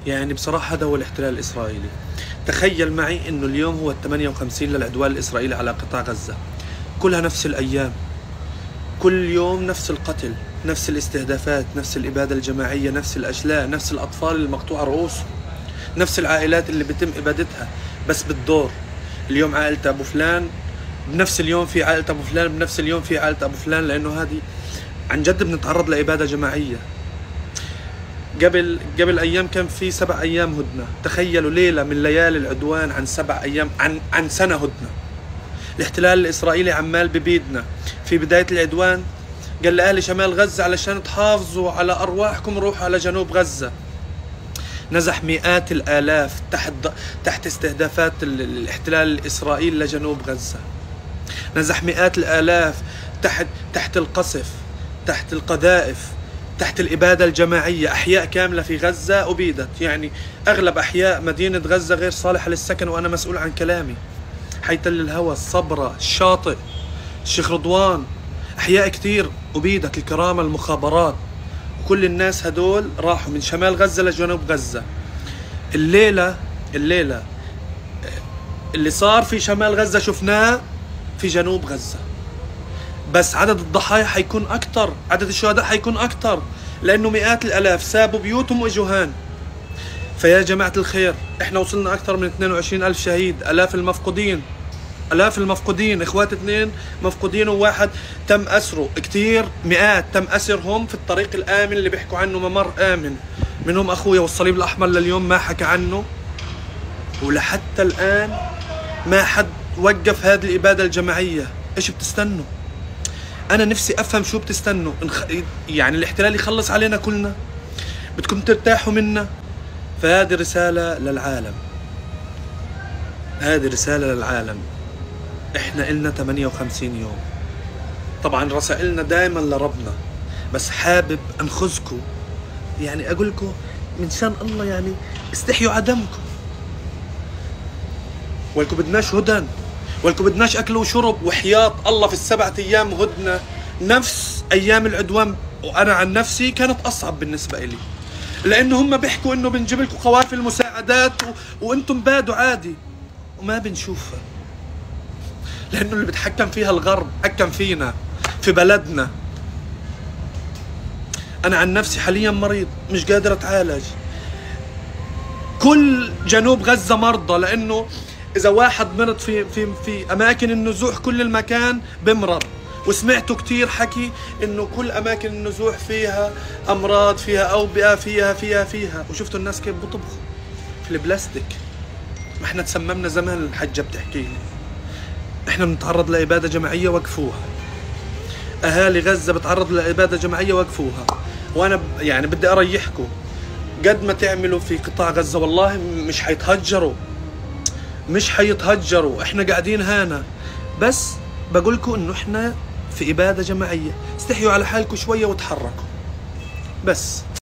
يعني بصراحة هذا هو الاحتلال الإسرائيلي. تخيل معي إنه اليوم هو ال58 للعدوان الإسرائيلي على قطاع غزة، كلها نفس الأيام، كل يوم نفس القتل، نفس الاستهدافات، نفس الإبادة الجماعية، نفس الأشلاء، نفس الأطفال المقطوعة رؤوسهم، نفس العائلات اللي بيتم إبادتها بس بالدور. اليوم عائلة أبو فلان، بنفس اليوم في عائلة أبو فلان، بنفس اليوم في عائلة أبو فلان، لأنه هذه عن جد بنتعرض لإبادة جماعية. قبل أيام كان في 7 أيام هدنة، تخيلوا ليلة من ليالي العدوان عن 7 أيام، عن سنة هدنة. الاحتلال الإسرائيلي عمال ببيدنا. في بداية العدوان قال لأهل شمال غزة علشان تحافظوا على أرواحكم روحوا على جنوب غزة. نزح مئات الآلاف تحت استهدافات الاحتلال الإسرائيلي لجنوب غزة. نزح مئات الآلاف تحت القصف، تحت القذائف، تحت الإبادة الجماعية. أحياء كاملة في غزة أبيدت، يعني أغلب أحياء مدينة غزة غير صالحة للسكن، وأنا مسؤول عن كلامي. حي تل الهوى، الصبرة، الشاطئ، الشيخ رضوان، أحياء كتير أبيدت. الكرامة، المخابرات، وكل الناس هدول راحوا من شمال غزة لجنوب غزة. الليلة اللي صار في شمال غزة شفناه في جنوب غزة، بس عدد الضحايا حيكون أكتر، عدد الشهداء حيكون أكتر، لأنه مئات الآلاف سابوا بيوتهم وإجوا هان. فيا جماعة الخير، إحنا وصلنا أكثر من 22,000 شهيد، آلاف المفقودين، إخوات 2 مفقودين وواحد تم أسره، كتير مئات تم أسرهم في الطريق الآمن اللي بيحكوا عنه ممر آمن، منهم أخويا والصليب الأحمر لليوم ما حكى عنه، ولحتى الآن ما حد وقف هذه الإبادة الجماعية. إيش بتستنوا؟ أنا نفسي أفهم شو بتستنوا. يعني الاحتلال يخلص علينا كلنا؟ بدكم ترتاحوا منا؟ فهذه رسالة للعالم، هذه رسالة للعالم. إحنا إلنا 58 يوم. طبعا رسائلنا دائما لربنا، بس حابب أنخذكم، يعني أقولكم من شان الله، يعني استحيوا عدمكم. ولكم بدناش هدن، ولكم بدناش أكل وشرب، وحياة الله في ال7 أيام هدنة نفس أيام العدوان. وأنا عن نفسي كانت أصعب بالنسبة إلي، لأنه هم بيحكوا إنه بنجيب لكم قوافل مساعدات وأنتم بادوا عادي، وما بنشوفها، لأنه اللي بتحكم فيها الغرب، حكم فينا في بلدنا. أنا عن نفسي حاليا مريض مش قادر أتعالج. كل جنوب غزة مرضى، لأنه إذا واحد مرض في أماكن النزوح كل المكان بمرض. وسمعتوا كتير حكي إنه كل أماكن النزوح فيها أمراض، فيها أوبئة، فيها. وشفتوا الناس كيف بطبخوا في البلاستيك. ما احنا تسممنا زمان، الحجة بتحكي لي احنا بنتعرض لإبادة جماعية وقفوها. أهالي غزة بتعرض لإبادة جماعية وقفوها. وأنا يعني بدي أريحكم، قد ما تعملوا في قطاع غزة والله مش حيتهجروا. احنا قاعدين هنا، بس بقولكم انه احنا في إبادة جماعية. استحيوا على حالكم شوية وتحركوا بس.